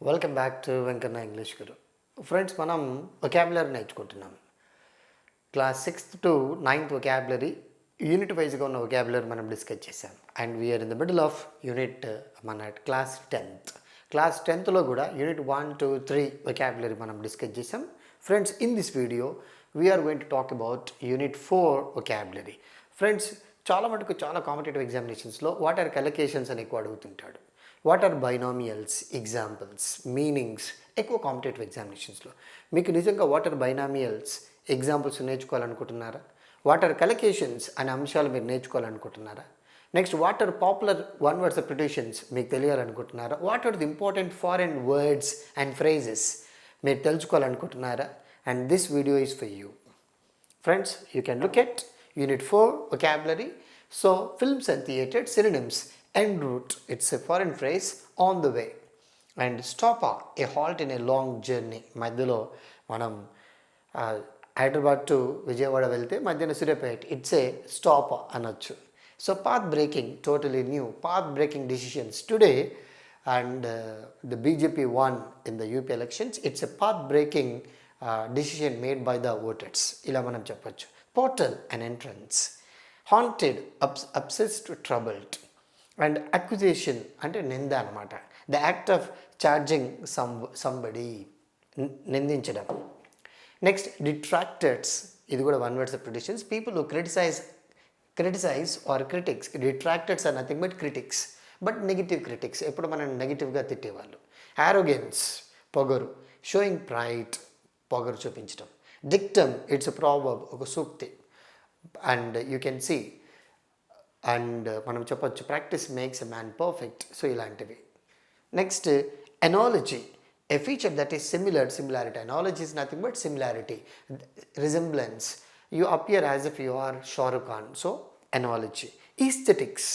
Welcome back to Venkanna English Guru. Friends, మనం vocabulary నేర్చుకుంటున్నాం. Class 6th to 9th vocabulary unit వైజ్గా ఉన్న వొకాబులరీ మనం డిస్కస్ చేసాం. And we're in the middle of unit మన క్లాస్ 10th. క్లాస్ 10thలో కూడా యూనిట్ 1, 2, 3 వొకాబులరీ మనం డిస్కస్ చేసాం. Friends, in this video we're going to talk about unit 4 vocabulary. Friends, చాలా మటుకు చాలా కాంపిటేటివ్ ఎగ్జామినేషన్స్లో వాట్ ఆర్ కలొకేషన్స్ అని ఎక్కువ అడుగుతుంటాడు. What are binomials, examples, meanings ఎక్కువ కాంపిటేటివ్ ఎగ్జామినేషన్స్లో. మీకు నిజంగా వాట్ ఆర్ బైనామియల్స్ ఎగ్జాంపుల్స్ నేర్చుకోవాలనుకుంటున్నారా? వాట్ ఆర్ కలొకేషన్స్ అనే అంశాలు మీరు నేర్చుకోవాలనుకుంటున్నారా? Next, what are popular one words applications మీకు తెలియాలనుకుంటున్నారా? What are the important foreign words and phrases మీరు తెలుసుకోవాలనుకుంటున్నారా? And this video is for you. Friends, you can look at Unit 4 vocabulary. So, films and theatre synonyms. En route, it's a foreign phrase, on the way. And stopper, a halt in a long journey. మధ్యలో మనం Hyderabad to Vijayawada వెళ్తే మధ్యన Suryapet, it's a stopper అనొచ్చు. So path breaking, totally new path breaking decisions today. And the BJP won in the UP elections. It's a path breaking decision made by the voters. ఇలా మనం చెప్పొచ్చు. Portal, an entrance. Haunted, obsessed, troubled. And accusation అంటే నింద అనమాట. The act of charging somebody, నిందించడం. Next, detractors, ఇది కూడా one words applications. People who criticize or critics. Detractors are nothing but critics, but negative critics, ఎప్పుడు మనం నెగిటివ్గా తిట్టేవాళ్ళు. యారోగెన్స్, పొగరు. షోయింగ్ ప్రైడ్, పొగరు చూపించడం. డిక్టమ్, ఇట్స్ ప్రావర్బ్, ఒక సూక్తి. And you can see, and మనం చెప్పొచ్చు practice makes a man perfect. So ఇలాంటివి. Next, analogy, a feature that is similarity. Analogy is nothing but similarity, resemblance. You appear as if you are Shahrukh Khan. So analogy. Aesthetics,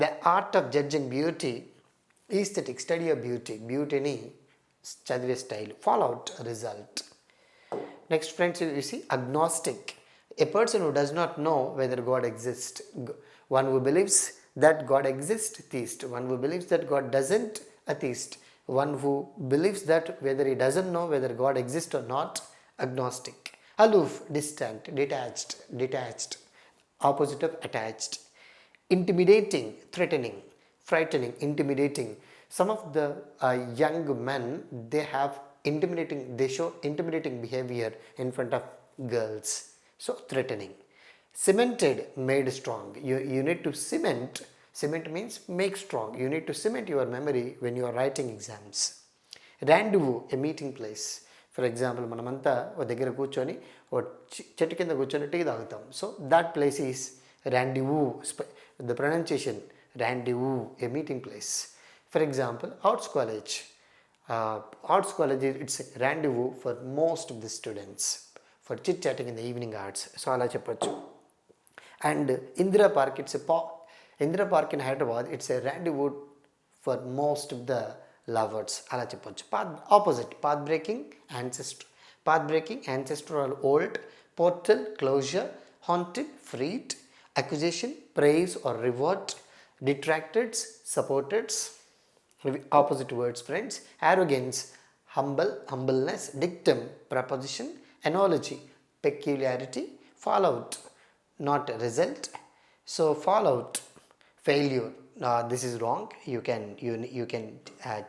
the art of judging beauty. Aesthetic, study of beauty. Beautyని చదివే style. Fallout, result. Next, friends, you see agnostic, a person who does not know whether God exists. One who believes that God exists, theist. One who believes that God doesn't, atheist. One who believes that whether he doesn't know whether God exists or not, agnostic. Aloof, distant, detached. Opposite of attached. Intimidating, threatening, frightening, intimidating. Some of the young men, they show intimidating behavior in front of girls. So threatening. Cemented, made strong. You need to cement means make strong. You need to cement your memory when you are writing exams. Rendezvous, a meeting place. For example, మనమంతా ఒక దగ్గర కూర్చొని ఒక చెట్టు కింద కూర్చొని tea తాగుతాం. So that place is rendezvous. The pronunciation, rendezvous, a meeting place. For example, arts college, it's a rendezvous for most of the students for chit chatting in the evening hours. So ala cheppochu. And Indira Park, Indira Park in Hyderabad, it's a rendezvous for most of the lovers. Ala cheppochu. Opposite, path breaking, ancestral, old. Portal, closure. Haunted, freed. Accusation, praise or reward. Detractors, supporters. Opposite words, friends. Arrogance, humbleness. Dictum, preposition. Analogy, peculiarity. Fallout, not a result. So fallout, failure. This is wrong. You can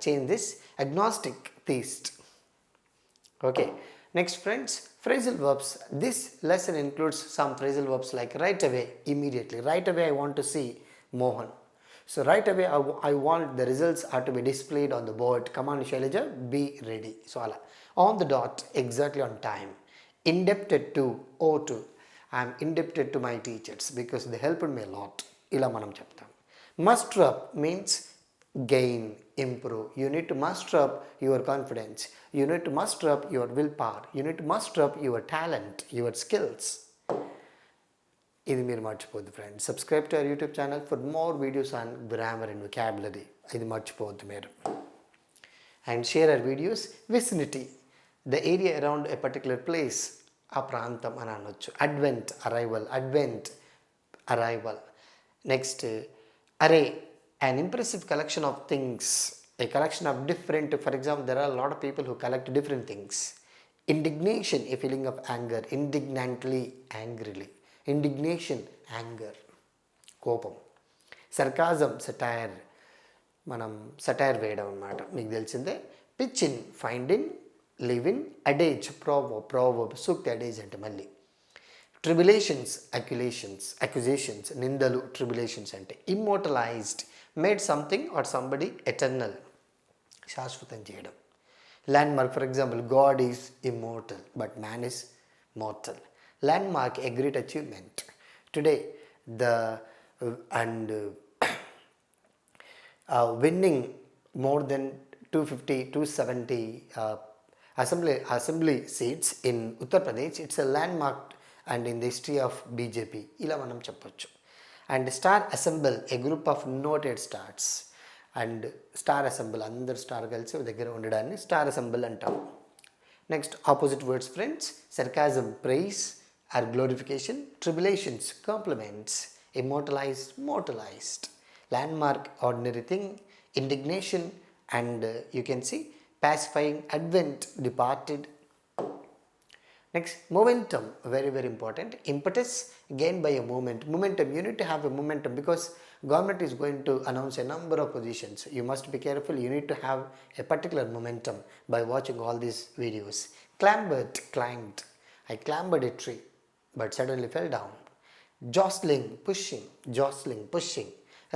change this. Agnostic, theist. Okay. Next, friends, phrasal verbs. This lesson includes some phrasal verbs like right away, immediately. Right away, I want to see Mohan. So right away, I want the results are to be displayed on the board. Come on, Shailaja, be ready. So ala. On the dot, exactly on time. Indebted to, owe to. I am indebted to my teachers because they helped me a lot. Ila manam cheptam. Muster up means gain, improve. You need to muster up your confidence. You need to muster up your willpower. You need to muster up your talent, your skills. ఇది మీరు మర్చిపోద్దు friends. Subscribe to our YouTube channel for more videos on grammar and vocabulary. ఇది మర్చిపోవద్దు మీరు. And share our videos. Vicinity, the area around a particular place, ఆ ప్రాంతం అని అనొచ్చు. Advent, arrival. నెక్స్ట్, అరే, an impressive collection of things, a collection of different, for example, there are a lot of people who collect different things. Indignation, a feeling of anger, indignantly, angrily. Indignation, anger, కోపం. Sarcasm, satire, మనం satire వేయడం అన్నమాట, మీకు తెలిసిందే. Pitch in, find in, live in. Adage, proverb, సూక్తి adage అంటే మళ్ళీ. Tribulations, accusations, నిందలు, ట్రిబులేషన్స్ అంటే. Immortalized, made something or somebody eternal, శాశ్వతం చేయడం. Landmark, for example, God is immortal but man is mortal. Landmark, a great achievement. Today the and winning more than 250, 270 assembly seats in Uttar Pradesh, it's a landmark and in the history of BJP, ఇలా మనం చెప్పొచ్చు. And star assemble, a group of noted stars. And star assemble, అందరు star కలిసి ఒక దగ్గర ఉండడాన్ని star assemble అంటాం. Next opposite words friends. Sarcasm, praise or glorification. Tribulations, compliments. Immortalized, mortalized. Landmark, ordinary thing. Indignation, and you can see pacifying, advent, departed. Next, momentum, very very important. Impetus, gained by a movement. Momentum, you need to have a momentum because government is going to announce a number of positions. You must be careful, you need to have a particular momentum by watching all these videos. Clambered, climbed. I clambered a tree but suddenly fell down. Jostling, pushing.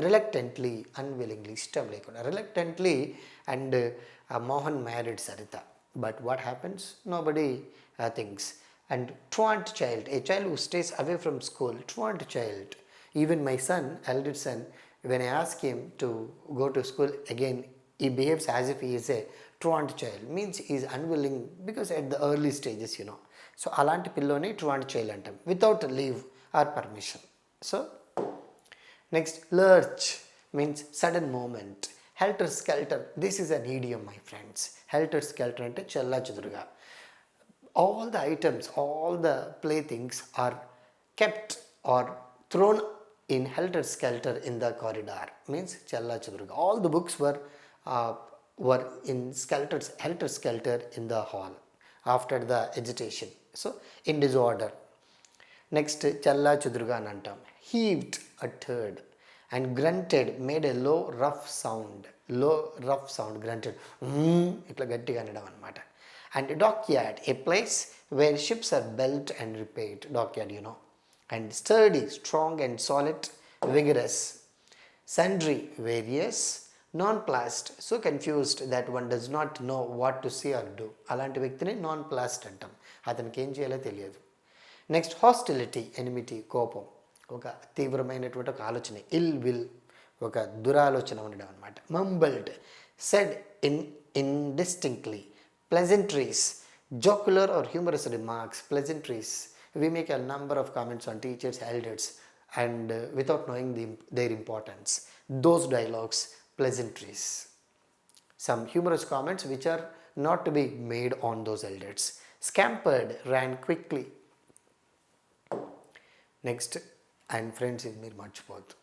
Reluctantly, unwillingly, ఇష్టం లేకుండా. Reluctantly, and Mohan married Sarita, but what happens? Nobody thinks. And truant child, a child who stays away from school. Truant child. Even my son, eldest son, when I ask him to go to school again, he behaves as if he is a truant child. Means he is unwilling because at the early stages, you know. So అలాంటి పిల్లోని truant child అంటాం, without leave or permission. So next, lurch means sudden movement. Helter skelter, this is an idiom, my friends. Helter skelter అంటే చల్లా చెదురుగా. All the items, all the playthings are kept or thrown in helter skelter in the corridor. Means challa చెదురుగా. All the books were in helter skelter in the hall after the agitation. So in disorder. Next, challa చెదురుగా అని అంటాం. Heaved, uttered, and grunted, made a low rough sound, grunted, ఇట్లా గట్టిగా అనడం అనమాట. And dockyard, a place where ships are built and repaired. Dockyard, you know. And sturdy, strong and solid, vigorous. Sundry, various. Non-plussed, so confused that one does not know what to say or do. అలాంటి వ్యక్తిని non-plussed అంటాం, అతనికి ఏం చేయాలో తెలియదు. Next, hostility, enmity, కోపం, ఒక తీవ్రమైనటువంటి ఒక ఆలోచన. ఇల్ విల్, ఒక దురాలోచన ఉండడం అనమాట. మంబల్డ్, said ఇండిస్టింక్ట్లీ. ప్లెజెంట్రీస్, jocular or humorous remarks. Pleasantries, we make a number of comments on teachers, elders, and without knowing their importance. Those dialogues, pleasantries. Some humorous comments which are not to be made on those elders. Scampered, ran quickly. Next, and friends, ఇది మీరు మర్చిపోవద్దు.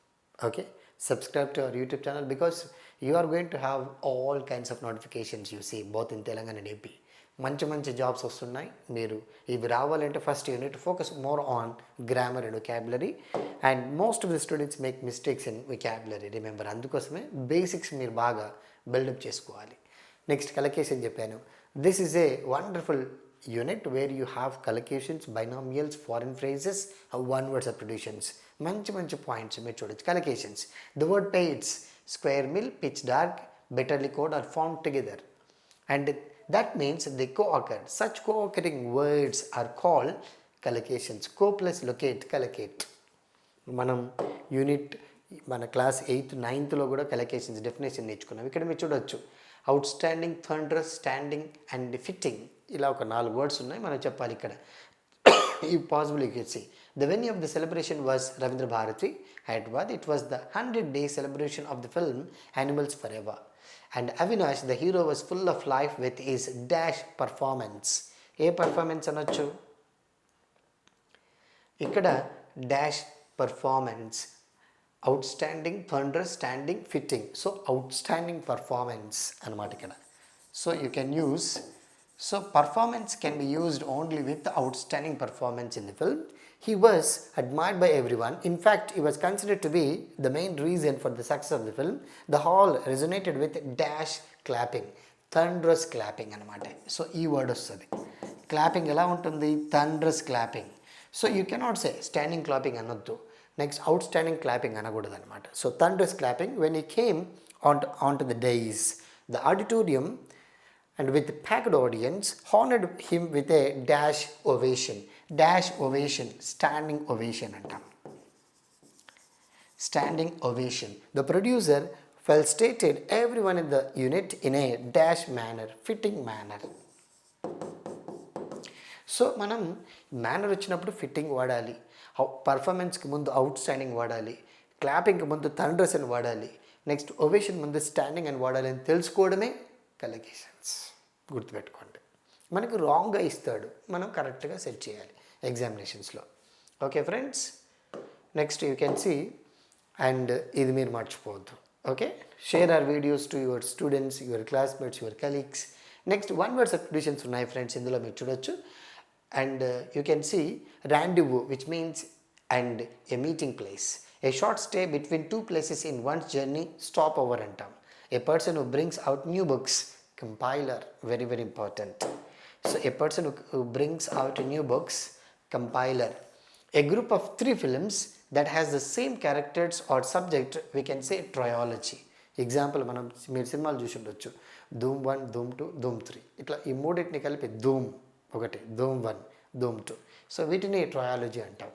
Okay, subscribe to our YouTube channel because you are going to have all kinds of notifications you see both in Telangana and AP. మంచి jobs వస్తున్నాయి. మీరు ఇవి రావాలంటే first you need to focus more on grammar and vocabulary. And most of the students make mistakes in vocabulary, remember. అందుకోసమే basics మీరు బాగా build up చేసుకోవాలి. Next, collocation చెప్పాను. This is a wonderful unit where you have collocations, binomials, foreign phrases, one word substitutions. మంచి points మీరు చూడొచ్చు. Collocations, the word pairs, square meal, pitch dark, betterly code or form together. And that means they co-occur. Such co-occurring words are called collocations. Co plus locate, collocate. మనం unit మన class 8th 9thలో కూడా collocations definition నేర్చుకున్నాం. ఇక్కడ మీరు చూడొచ్చు, outstanding, thunderous, standing and fitting. ఇలా ఒక 4 వర్డ్స్ ఉన్నాయి, మనం చెప్పాలి ఇక్కడ. ఈ possible you can see the venue of the celebration was Ravindra Bharathi, Hyderabad. It was the 100-day celebration of the film Animals Forever. And Avinash, the hero, was full of life with his dash performance. A performance అనొచ్చు ఇక్కడ? Dash performance. Outstanding, థండరస్, standing, fitting. So outstanding performance అనమాట ఇక్కడ. So you can use, so performance can be used only with outstanding performance in the film. He was admired by everyone. In fact, he was considered to be the main reason for the success of the film. The hall resonated with dash clapping, thunderous clapping అనమాట. So ఈ word వస్తుంది. Clapping ఎలా ఉంటుంది? థండరస్ clapping. So you cannot say standing clapping అనొద్దు. Next outstanding clapping అనకూడదు అనమాట. So థండరస్ clapping. When he came onto the dais, the auditorium and with packed audience honored him with a dash ovation. Dash ovation, standing ovation అంటాం. Standing ovation. The producer felicitated everyone in the unit in a dash manner, fitting manner. So మనం manner వచ్చినప్పుడు fitting వాడాలి, పర్ఫార్మెన్స్కి ముందు outstanding వాడాలి, క్లాపింగ్కి ముందు థండరస్ అని వాడాలి, next ovation ముందు స్టాండింగ్ అని వాడాలి అని తెలుసుకోవడమే కలెక్షన్స్. గుర్తుపెట్టుకోండి. మనకు రాంగ్గా ఇస్తాడు, మనం కరెక్ట్గా సెట్ చేయాలి ఎగ్జామినేషన్స్లో. Okay friends, next you can see, and ఇది మీరు మర్చిపోవద్దు. Okay, share our videos to your students, your classmates, your colleagues. Next one word substitutions ఉన్నాయి ఫ్రెండ్స్, ఇందులో మీరు చూడొచ్చు. And you can see rendezvous, which means and a meeting place. A short stay between two places in one's journey, stopover antam. A person who brings out new books, compiler, very very important. So a person who brings out new books, compiler. A group of 3 films that has the same characters or subject, we can say trilogy. Example మనం మీరు సినిమాలు చూసి ఉండొచ్చు, ధూమ్ 1, ధూమ్ 2, ధూమ్ 3, ఇట్లా ఈ మూడింటిని కలిపి ధూమ్ ఒకటి, ధూమ్ 1, ధూమ్ 2. సో వీటిని ట్రయాలజీ అంటాం.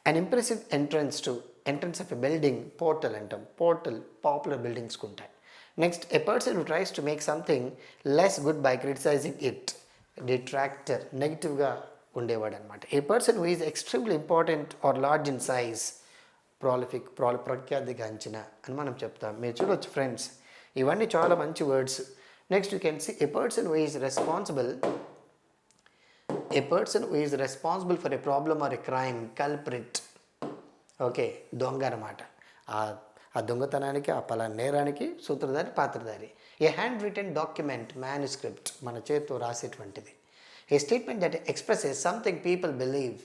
An impressive entrance of a building, portal అంటాం. పోర్టల్ పాపులర్ బిల్డింగ్స్కి ఉంటాయి. Next, a person who tries to make something less good by criticizing it, detractor, నెగిటివ్గా ఉండేవాడు అనమాట. A person who is extremely important or large in size, prolific, ప్రఖ్యాతిగాంచిన అని మనం చెప్తాం. మీరు చూడవచ్చు ఫ్రెండ్స్, ఇవన్నీ చాలా మంచి words. Next you can see a person who is responsible. A person who is responsible for a problem or a crime, culprit. Okay, దొంగ అనమాట. ఆ దొంగతనానికి, ఆ పలానా నేరానికి సూత్రధారి, పాత్రధారి. A hand written document, manuscript, మన చేతితో రాసేటువంటిది. A statement that expresses something people believe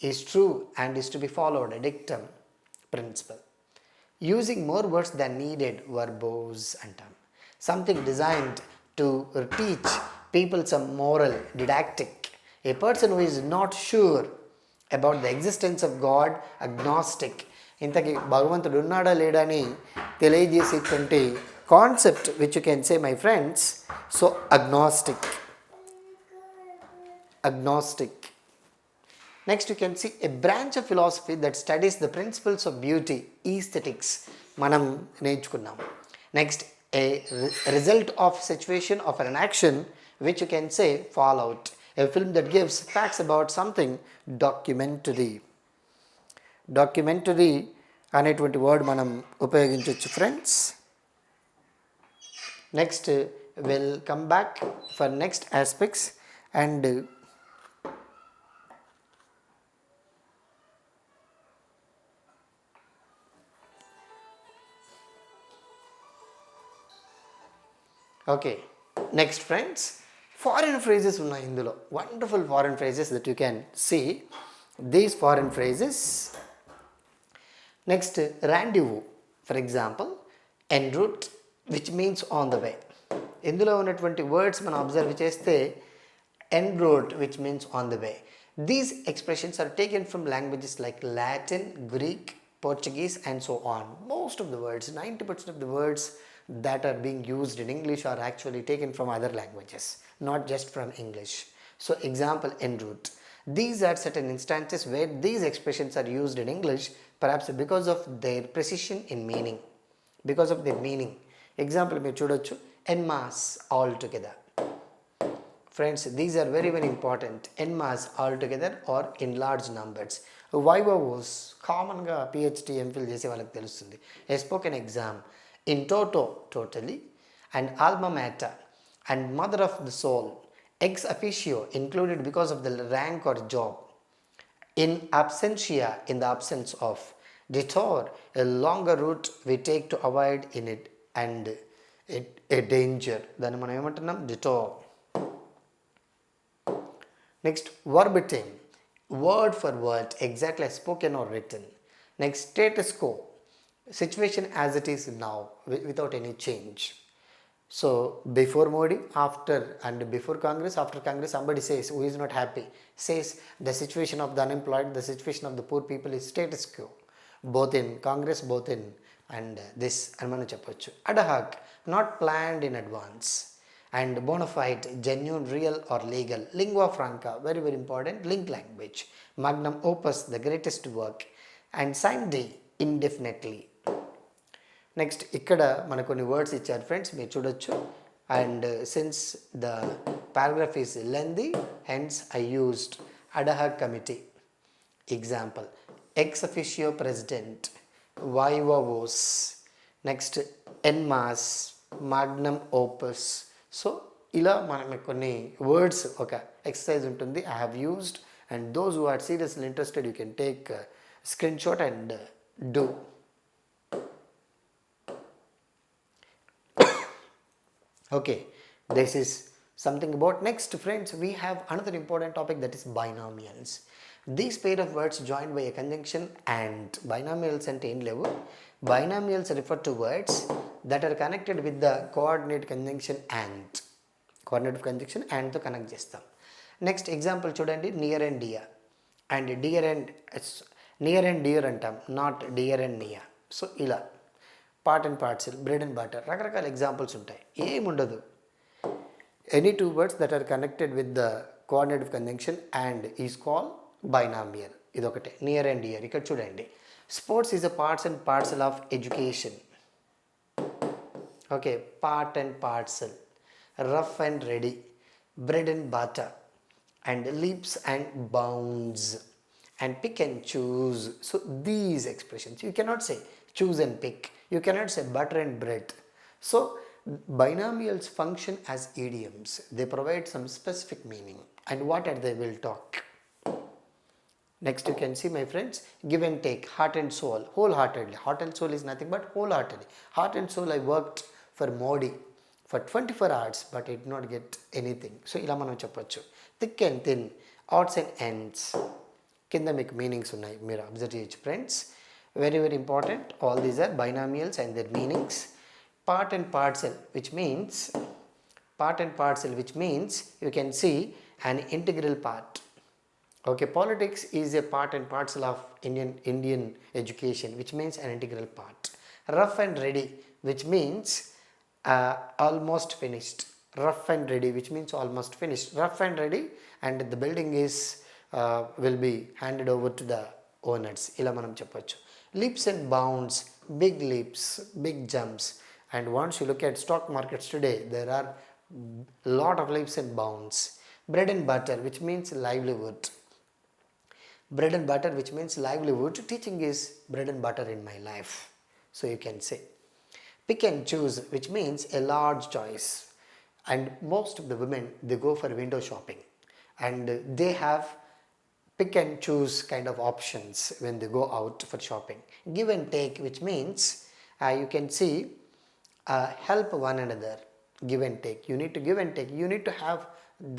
is true and is to be followed, dictum, principle. Using more words than needed, verbose అంటాం. Something designed to teach people some moral, didactic. A person who is not sure about the existence of God, agnostic. ఇంతకీ భగవంతుడు ఉన్నాడా లేడా అని తెలియజేసేటువంటి concept which you can say my friends. So agnostic. Next you can see a branch of philosophy that studies the principles of beauty, aesthetics మనం నేర్చుకున్నాం. Next, a result of situation of an action which you can say fall out. A film that gives facts about something, documentary. Documentary అనేటువంటి word మనం ఉపయోగించవచ్చు friends. Next will come back for next aspects. And okay, next friends, foreign phrases ఉన్నాయి ఇందులో. Wonderful foreign phrases that you can see these foreign phrases. Next, rendezvous, for example en route, which means on the way. ఇందులో ఉన్నటువంటి words మనం observe చేస్తే en route, which means on the way. These expressions are taken from languages like Latin, Greek, Portuguese and so on. Most of the words, 90% of the words that are being used in English are actually taken from other languages, not just from English. So example, en route. These are certain instances where these expressions are used in English, perhaps because of their precision in meaning. Because of their meaning. Example, మీరు చూడొచ్చు, en masse, all together. Friends, these are very very important. En masse, all together, or in large numbers. Vivos, కామన్గా PhD MPhil చేసే వాళ్ళకి తెలుస్తుంది. A spoken exam. In toto, totally. And alma mater. And mother of the soul. Ex officio, included because of the rank or job. In absentia, in the absence of. detour, a longer route we take to avoid in it and a danger, దాన్ని మనం ఏమంటున్నాం, detour. Next, verbatim, word for word, exactly as spoken or written. Next, status quo, situation as it is now without any change. So before Modi, after, and before Congress, after Congress, somebody says who is not happy, says the situation of the unemployed, the situation of the poor people is status quo, both in Congress, both in and this అని మనం చెప్పొచ్చు. Ad hoc, not planned in advance, and bona fide, genuine, real or legal. Lingua franca, very very important, link language. Magnum opus, the greatest work, and signed indefinitely. Next ఇక్కడ మనకు కొన్ని words ఇచ్చారు friends, మీరు చూడొచ్చు. And since the paragraph is lengthy, hence I used ad hoc committee. Example, ex officio president, వైవోస్. Next, en masse, magnum opus. So ఇలా మనం కొన్ని వర్డ్స్, ఒక ఎక్సర్సైజ్ ఉంటుంది, I have used. And those who are seriously interested, you can take screenshot and do. Okay, this is something about. Next friends, we have another important topic, that is binomials. These pair of words joined by a conjunction and. Binomials అంటే ఏం లేవు, binomials refer to words that are connected with the coordinate conjunction and. coordinate conjunction and తో connect చేస్తాం. Next example చూడండి, near and dear, and dear and near and dear అంటాం, not dear and near. So ఇలా part and parcel, bread and butter, రకరకాల examples ఉంటాయి. ఏముండదు, any two words that are connected with the coordinative conjunction and is call binomial. ఇదొకటే, near and dear. ఇక్కడ చూడండి, sports is a parts and parcel of education. Okay, part and parcel. Rough and ready, bread and butter, and leaps and bounds, and pick and choose. So these expressions, you cannot say choose and pick, you cannot say butter and bread. So binomials function as idioms, they provide some specific meaning, and what are they, will talk. Next you can see, my friends, give and take, heart and soul, wholeheartedly. Heart and soul is nothing but wholeheartedly. Heart and soul, I worked for Modi for 24 hours but I did not get anything. So ఇలా మనం చెప్పొచ్చు. Thick and thin, odds and ends, కింద మీకు meanings ఉన్నాయి, మీరు observe చేయొచ్చు friends. Very very important, all these are binomials and their meanings. Part and parcel, which means you can see an integral part. Okay, politics is a part and parcel of Indian education, which means an integral part. Rough and ready, which means almost finished. Rough and ready, which means almost finished. Rough and ready, and the building is will be handed over to the owners. ఇలా మనం చెప్పొచ్చు. Leaps and bounds, big leaps, big jumps. And once you look at stock markets today, there are lot of leaps and bounds. Bread and butter, which means livelihood. Bread and butter, which means livelihood. Teaching is bread and butter in my life, so you can say. Pick and choose, which means a large choice. And most of the women, they go for window shopping, and they have pick and choose kind of options when they go out for shopping. Give and take, which means you can see help one another. Give and take, you need to give and take, you need to have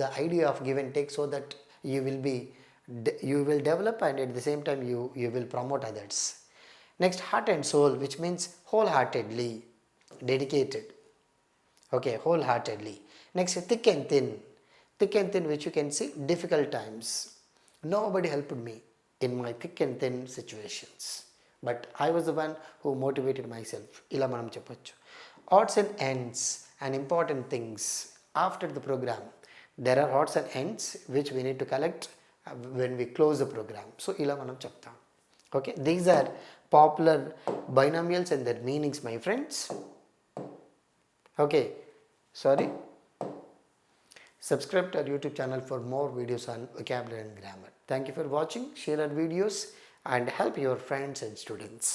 the idea of give and take, so that you will develop, and at the same time you will promote others. Next, heart and soul, which means wholeheartedly, dedicated. Okay, wholeheartedly. Next, thick and thin, which you can see difficult times. Nobody helped me in my thick and thin situations, but I was the one who motivated myself. ఇలా మనం చెప్పొచ్చు. Odds and ends, and important things. After the program, there are odds and ends which we need to collect when we close the program. So ఇలా మనం చెప్తాం. Okay, these are popular binomials and their meanings, my friends. Okay, sorry. Subscribe to our YouTube channel for more videos on vocabulary and grammar. Thank you for watching. Share our videos and help your friends and students.